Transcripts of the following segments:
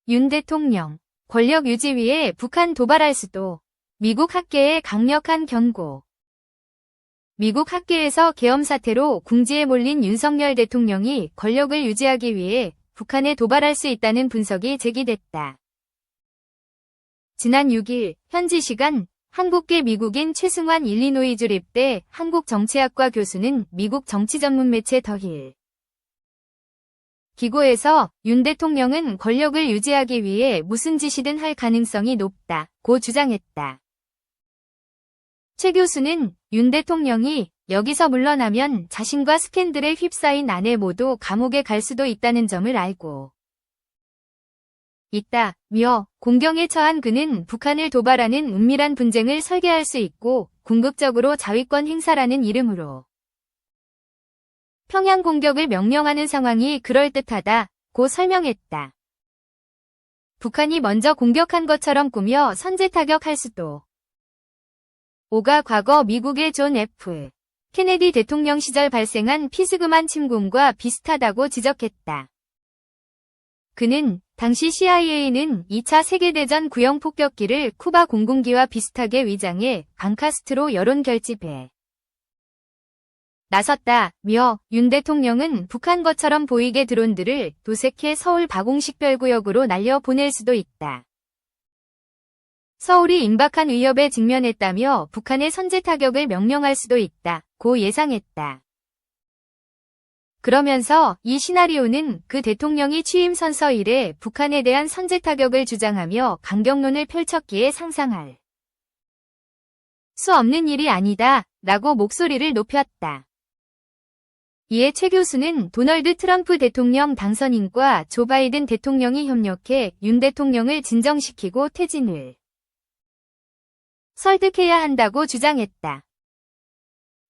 윤 대통령, 권력 유지 위해 북한 도발할 수도. 미국 학계의 강력한 경고. 미국 학계에서 계엄 사태로 궁지에 몰린 윤석열 대통령이 권력을 유지하기 위해 북한에 도발할 수 있다는 분석이 제기됐다. 지난 6일 현지 시간 한국계 미국인 최승환 일리노이 주립대 한국정치학과 교수는 미국 정치전문 매체 더힐 기고에서 윤 대통령은 권력을 유지하기 위해 무슨 짓이든 할 가능성이 높다고 주장했다. 최 교수는 윤 대통령이 여기서 물러나면 자신과 스캔들에 휩싸인 아내 모두 감옥에 갈 수도 있다는 점을 알고 있다며 공경에 처한 그는 북한을 도발하는 은밀한 분쟁을 설계할 수 있고 궁극적으로 자위권 행사라는 이름으로 평양 공격을 명령하는 상황이 그럴듯하다고 설명했다. 북한이 먼저 공격한 것처럼 꾸며 선제 타격할 수도. 오가 과거 미국의 존 F. 케네디 대통령 시절 발생한 피스그만 침공과 비슷하다고 지적했다. 그는 당시 CIA는 2차 세계대전 구형 폭격기를 쿠바 공군기와 비슷하게 위장해 방카스트로 여론 결집해 나섰다며 윤 대통령은 북한 것처럼 보이게 드론들을 도색해 서울 바공식별구역으로 날려보낼 수도 있다. 서울이 임박한 위협에 직면했다며 북한의 선제 타격을 명령할 수도 있다고 예상했다. 그러면서 이 시나리오는 그 대통령이 취임 선서 이래 북한에 대한 선제 타격을 주장하며 강경론을 펼쳤기에 상상할 수 없는 일이 아니다 라고 목소리를 높였다. 이에 최 교수는 도널드 트럼프 대통령 당선인과 조 바이든 대통령이 협력해 윤 대통령을 진정시키고 퇴진을 설득해야 한다고 주장했다.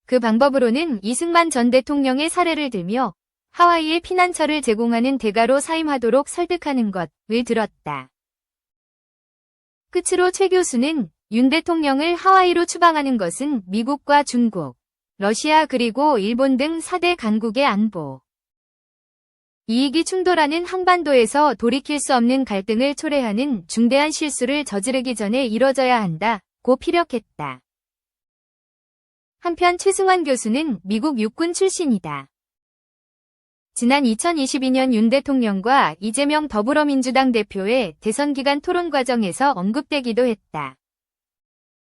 그 방법으로는 이승만 전 대통령의 사례를 들며 하와이에 피난처를 제공하는 대가로 사임하도록 설득하는 것을 들었다. 끝으로 최 교수는 윤 대통령을 하와이로 추방하는 것은 미국과 중국, 러시아 그리고 일본 등 4대 강국의 안보 이익이 충돌하는 한반도에서 돌이킬 수 없는 갈등을 초래하는 중대한 실수를 저지르기 전에 이뤄져야 한다고 피력했다. 한편 최승환 교수는 미국 육군 출신이다. 지난 2022년 윤 대통령과 이재명 더불어민주당 대표의 대선 기간 토론 과정에서 언급되기도 했다.